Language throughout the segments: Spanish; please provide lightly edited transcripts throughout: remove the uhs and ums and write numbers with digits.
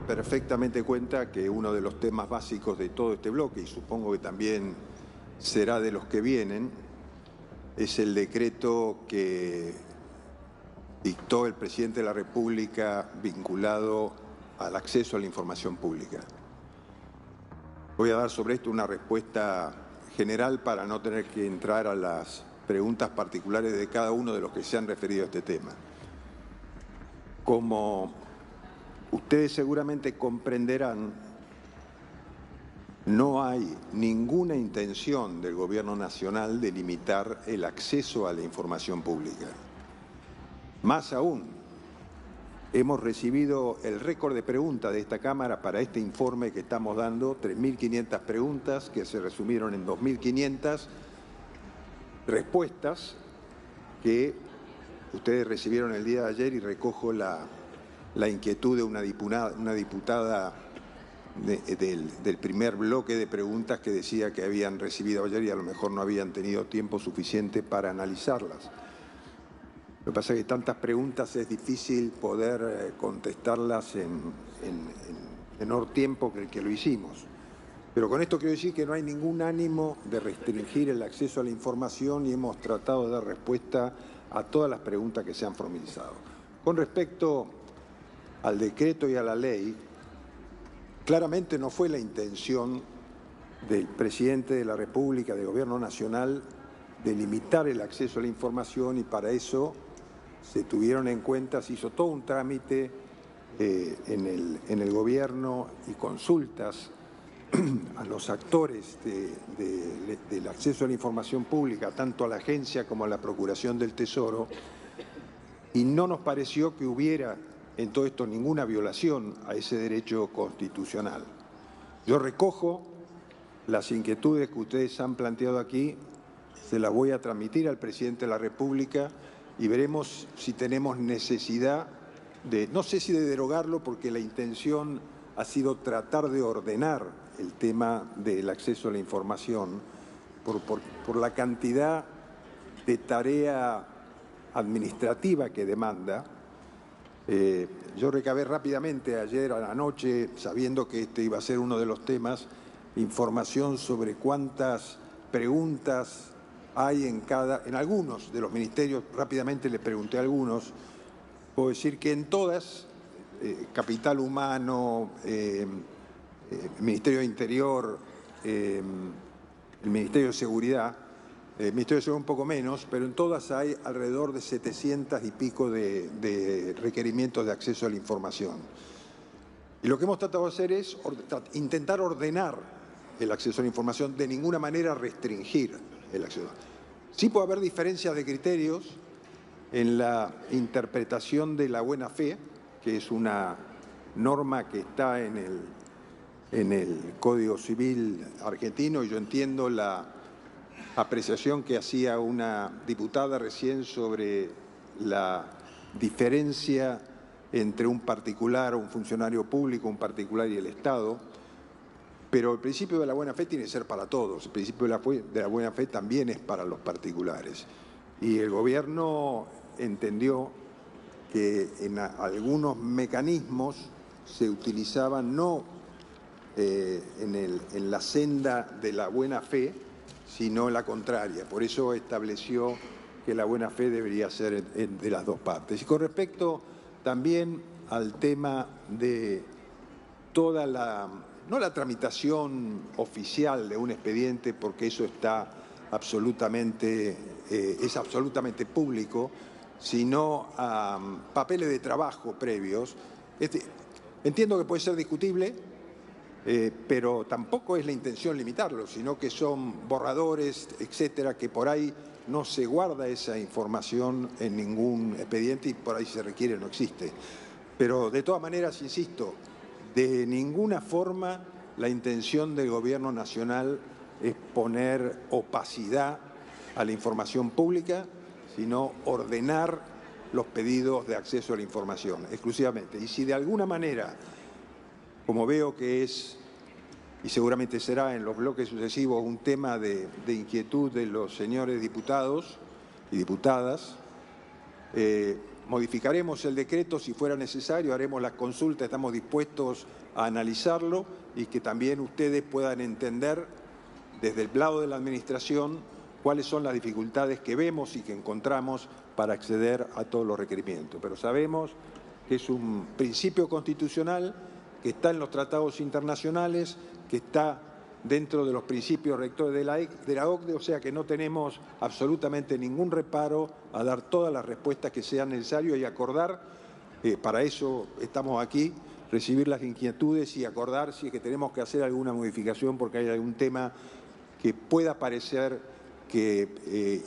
perfectamente cuenta que uno de los temas básicos de todo este bloque, y supongo que también será de los que vienen, es el decreto que dictó el presidente de la República vinculado al acceso a la información pública. Voy a dar sobre esto una respuesta general para no tener que entrar a las preguntas particulares de cada uno de los que se han referido a este tema. Como ustedes seguramente comprenderán, no hay ninguna intención del Gobierno Nacional de limitar el acceso a la información pública. Más aún, hemos recibido el récord de preguntas de esta Cámara para este informe que estamos dando, 3.500 preguntas que se resumieron en 2.500 respuestas que ustedes recibieron el día de ayer, y recojo la inquietud de una diputada del primer bloque de preguntas que decía que habían recibido ayer y a lo mejor no habían tenido tiempo suficiente para analizarlas. Lo que pasa es que tantas preguntas es difícil poder contestarlas en menor tiempo que el que lo hicimos. Pero con esto quiero decir que no hay ningún ánimo de restringir el acceso a la información y hemos tratado de dar respuesta a todas las preguntas que se han formalizado. Con respecto al decreto y a la ley, claramente no fue la intención del presidente de la República, del Gobierno Nacional, de limitar el acceso a la información, y para eso se tuvieron en cuenta, se hizo todo un trámite en el Gobierno y consultas a los actores del acceso a la información pública, tanto a la agencia como a la Procuración del Tesoro, y no nos pareció que hubiera en todo esto ninguna violación a ese derecho constitucional. Yo recojo las inquietudes que ustedes han planteado aquí, se las voy a transmitir al presidente de la República y veremos si tenemos necesidad de, no sé si de derogarlo, porque la intención ha sido tratar de ordenar el tema del acceso a la información por la cantidad de tarea administrativa que demanda. Yo recabé rápidamente ayer a la noche, sabiendo que este iba a ser uno de los temas, información sobre cuántas preguntas hay en algunos de los ministerios. Rápidamente le pregunté a algunos. Puedo decir que en todas, Capital Humano, Ministerio de Interior, el Ministerio de Seguridad, el Ministerio de Seguridad un poco menos, pero en todas hay alrededor de 700 y pico de requerimientos de acceso a la información. Y lo que hemos tratado de hacer es intentar ordenar el acceso a la información, de ninguna manera restringir el acceso. Sí puede haber diferencias de criterios en la interpretación de la buena fe, que es una norma que está en el Código Civil argentino, y yo entiendo la apreciación que hacía una diputada recién sobre la diferencia entre un particular o un funcionario público, un particular y el Estado, pero el principio de la buena fe tiene que ser para todos. El principio de la buena fe también es para los particulares. Y el Gobierno entendió que en algunos mecanismos se utilizaban no en la senda de la buena fe, sino la contraria. Por eso estableció que la buena fe debería ser de las dos partes. Y con respecto también al tema de toda no la tramitación oficial de un expediente, porque eso está es absolutamente público, sino a papeles de trabajo previos. Entiendo que puede ser discutible, pero tampoco es la intención limitarlo, sino que son borradores, etcétera, que por ahí no se guarda esa información en ningún expediente y por ahí se requiere, no existe. Pero de todas maneras, insisto, de ninguna forma la intención del Gobierno Nacional es poner opacidad a la información pública, sino ordenar los pedidos de acceso a la información, exclusivamente. Y si de alguna manera, como veo que es, y seguramente será en los bloques sucesivos, un tema de inquietud de los señores diputados y diputadas, modificaremos el decreto si fuera necesario, haremos las consultas, estamos dispuestos a analizarlo y que también ustedes puedan entender desde el lado de la Administración cuáles son las dificultades que vemos y que encontramos para acceder a todos los requerimientos. Pero sabemos que es un principio constitucional que está en los tratados internacionales, que está dentro de los principios rectores de la OCDE, o sea que no tenemos absolutamente ningún reparo a dar todas las respuestas que sean necesarias y acordar, para eso estamos aquí, recibir las inquietudes y acordar si es que tenemos que hacer alguna modificación porque hay algún tema que pueda parecer que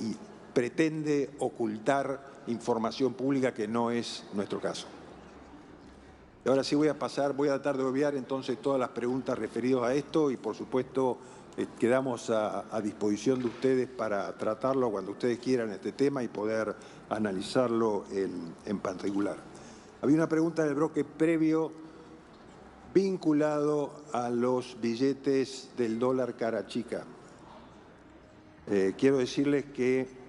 pretende ocultar información pública que no es nuestro caso. Y ahora sí voy a tratar de obviar entonces todas las preguntas referidas a esto y por supuesto quedamos a disposición de ustedes para tratarlo cuando ustedes quieran este tema y poder analizarlo en particular. Había una pregunta del bloque previo vinculado a los billetes del dólar cara chica. Quiero decirles que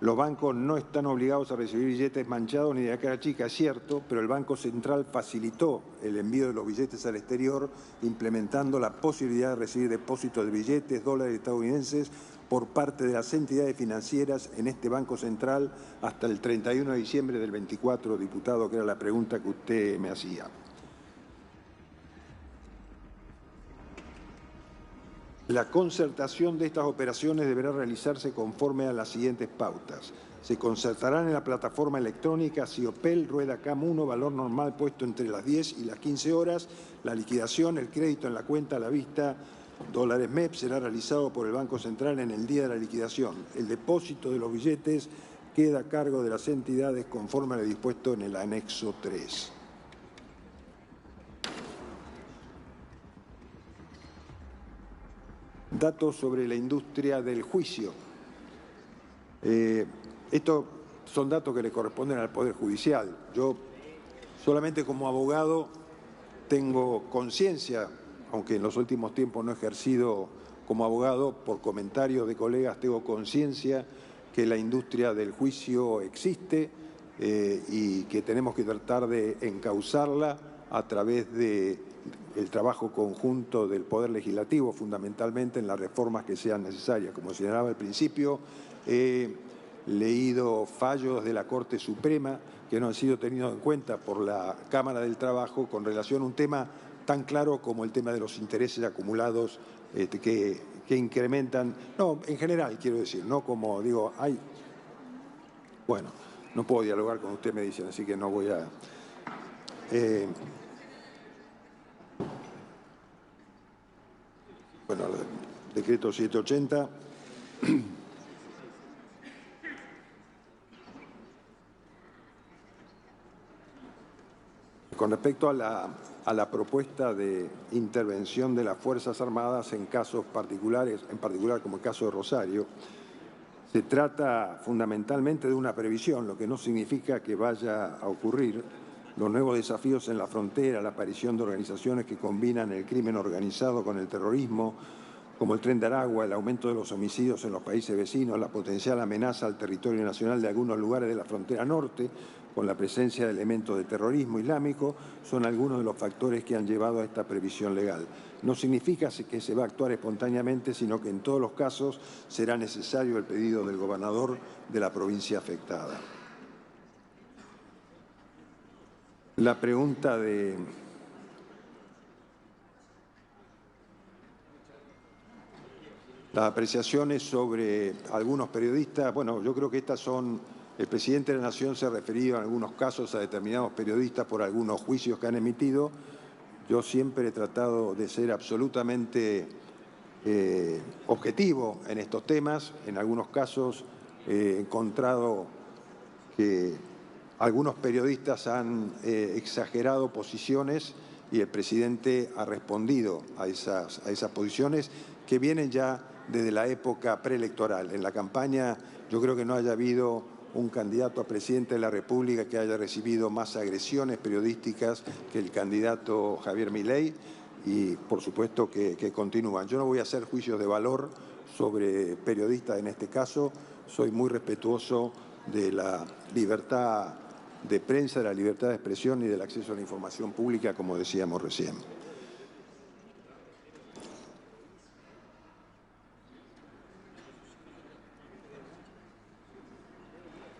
los bancos no están obligados a recibir billetes manchados ni de cara chica, es cierto, pero el Banco Central facilitó el envío de los billetes al exterior, implementando la posibilidad de recibir depósitos de billetes, dólares estadounidenses, por parte de las entidades financieras en este Banco Central hasta el 31 de diciembre del 24, diputado, que era la pregunta que usted me hacía. La concertación de estas operaciones deberá realizarse conforme a las siguientes pautas. Se concertarán en la plataforma electrónica CIOPEL, rueda CAM1, valor normal puesto entre las 10 y las 15 horas. La liquidación, el crédito en la cuenta a la vista, dólares MEP, será realizado por el Banco Central en el día de la liquidación. El depósito de los billetes queda a cargo de las entidades conforme a lo dispuesto en el anexo 3. Datos sobre la industria del juicio. Estos son datos que le corresponden al Poder Judicial. Yo solamente como abogado tengo conciencia, aunque en los últimos tiempos no he ejercido como abogado, por comentarios de colegas tengo conciencia que la industria del juicio existe y que tenemos que tratar de encauzarla a través de el trabajo conjunto del Poder Legislativo, fundamentalmente en las reformas que sean necesarias. Como señalaba al principio, he leído fallos de la Corte Suprema que no han sido tenidos en cuenta por la Cámara del Trabajo con relación a un tema tan claro como el tema de los intereses acumulados que incrementan, no, en general quiero decir, no como digo, bueno, no puedo dialogar con usted, me dicen, así que no voy a... Bueno, el decreto 780. Con respecto a la propuesta de intervención de las Fuerzas Armadas en casos particulares, en particular como el caso de Rosario, se trata fundamentalmente de una previsión, lo que no significa que vaya a ocurrir. Los nuevos desafíos en la frontera, la aparición de organizaciones que combinan el crimen organizado con el terrorismo, como el Tren de Aragua, el aumento de los homicidios en los países vecinos, la potencial amenaza al territorio nacional de algunos lugares de la frontera norte, con la presencia de elementos de terrorismo islámico, son algunos de los factores que han llevado a esta previsión legal. No significa que se va a actuar espontáneamente, sino que en todos los casos será necesario el pedido del gobernador de la provincia afectada. La pregunta de... Las apreciaciones sobre algunos periodistas, bueno, yo creo que estas son... El presidente de la Nación se ha referido en algunos casos a determinados periodistas por algunos juicios que han emitido. Yo siempre he tratado de ser absolutamente objetivo en estos temas. En algunos casos he encontrado que algunos periodistas han exagerado posiciones y el presidente ha respondido a esas posiciones que vienen ya desde la época preelectoral. En la campaña yo creo que no haya habido un candidato a presidente de la República que haya recibido más agresiones periodísticas que el candidato Javier Milei y por supuesto que continúan. Yo no voy a hacer juicios de valor sobre periodistas en este caso, soy muy respetuoso de la libertad de prensa, de la libertad de expresión y del acceso a la información pública, como decíamos recién.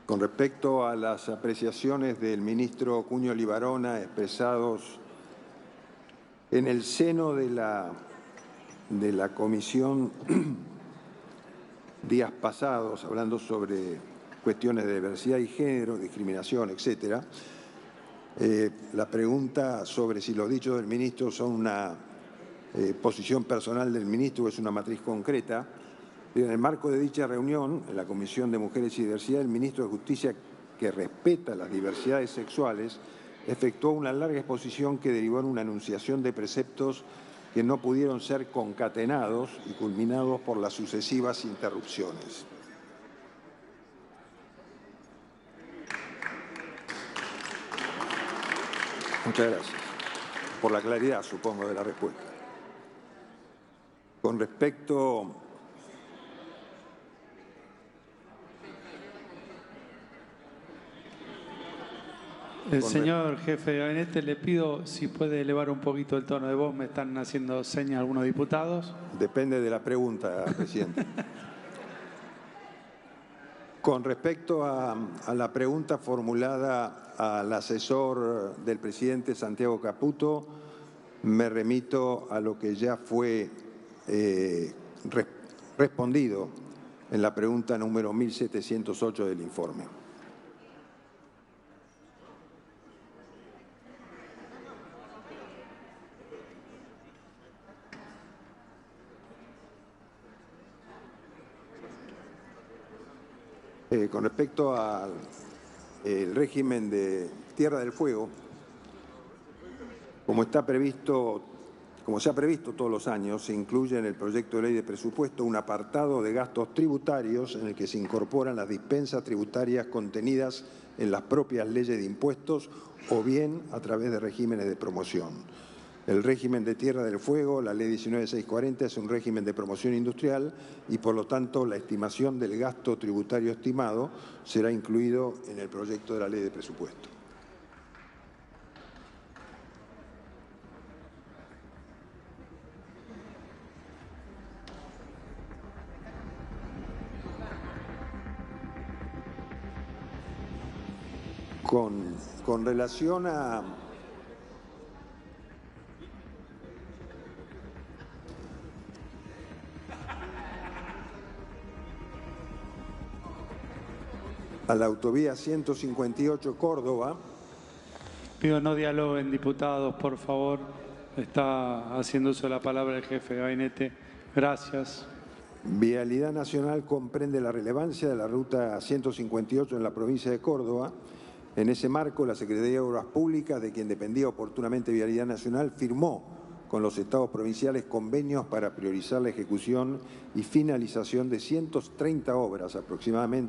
Con respecto a las apreciaciones del ministro Cuño Libarona expresados en el seno de la comisión días pasados, hablando sobre cuestiones de diversidad y género, discriminación, etcétera, la pregunta sobre si los dichos del ministro son una posición personal del ministro o es una matriz concreta. En el marco de dicha reunión, en la Comisión de Mujeres y Diversidad, el ministro de Justicia, que respeta las diversidades sexuales, efectuó una larga exposición que derivó en una enunciación de preceptos que no pudieron ser concatenados y culminados por las sucesivas interrupciones. Muchas gracias. Por la claridad, supongo, de la respuesta. Con respecto Señor jefe de gabinete, le pido si puede elevar un poquito el tono de voz. Me están haciendo señas algunos diputados. Depende de la pregunta, presidente. Con respecto a la pregunta formulada al asesor del presidente Santiago Caputo, me remito a lo que ya fue respondido en la pregunta número 1708 del informe. Con respecto al régimen de Tierra del Fuego, como se ha previsto todos los años, se incluye en el proyecto de ley de presupuesto un apartado de gastos tributarios en el que se incorporan las dispensas tributarias contenidas en las propias leyes de impuestos o bien a través de regímenes de promoción. El régimen de Tierra del Fuego, la Ley 19.640, es un régimen de promoción industrial y, por lo tanto, la estimación del gasto tributario estimado será incluido en el proyecto de la Ley de Presupuesto. Con relación a la autovía 158 Córdoba. Pido no dialoguen, diputados, por favor. Está haciendo uso de la palabra el jefe de gabinete. Gracias. Vialidad Nacional comprende la relevancia de la ruta 158 en la provincia de Córdoba. En ese marco, la Secretaría de Obras Públicas, de quien dependía oportunamente Vialidad Nacional, firmó con los estados provinciales convenios para priorizar la ejecución y finalización de 130 obras aproximadamente